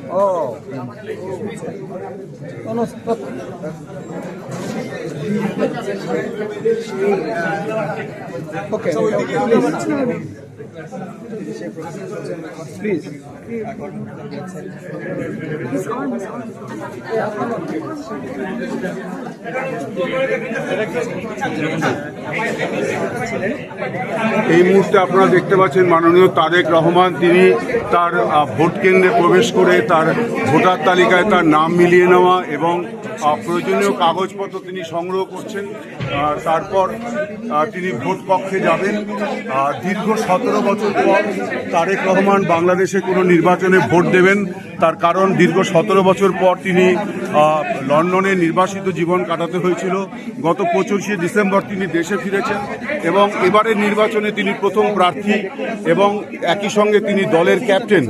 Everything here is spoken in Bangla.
Oh. Oh no, stop. Okay. Please. He's on. এই মুহূর্তে আপনারা দেখতে পাচ্ছেন মাননীয় তারেক রহমান তিনি তার ভোট কেন্দ্রে প্রবেশ করে তার ভোটার তালিকায় তার নাম মিলিয়ে নেওয়া এবং প্রয়োজনীয় কাগজপত্র তিনি সংগ্রহ করছেন। তারপর তিনি ভোট কক্ষে যাবেন। দীর্ঘ 17 বছর পর তারেক রহমান বাংলাদেশে কোনো নির্বাচনে ভোট দেবেন, তার কারণ দীর্ঘ 17 বছর পর তিনি লন্ডনে নির্বাসিত জীবন কাটাতে হয়েছিল। গত 25শে ডিসেম্বর তিনি দেশে ফিরেছেন এবং এবারের নির্বাচনে তিনি প্রথম প্রার্থী এবং একই সঙ্গে তিনি দলের ক্যাপ্টেন।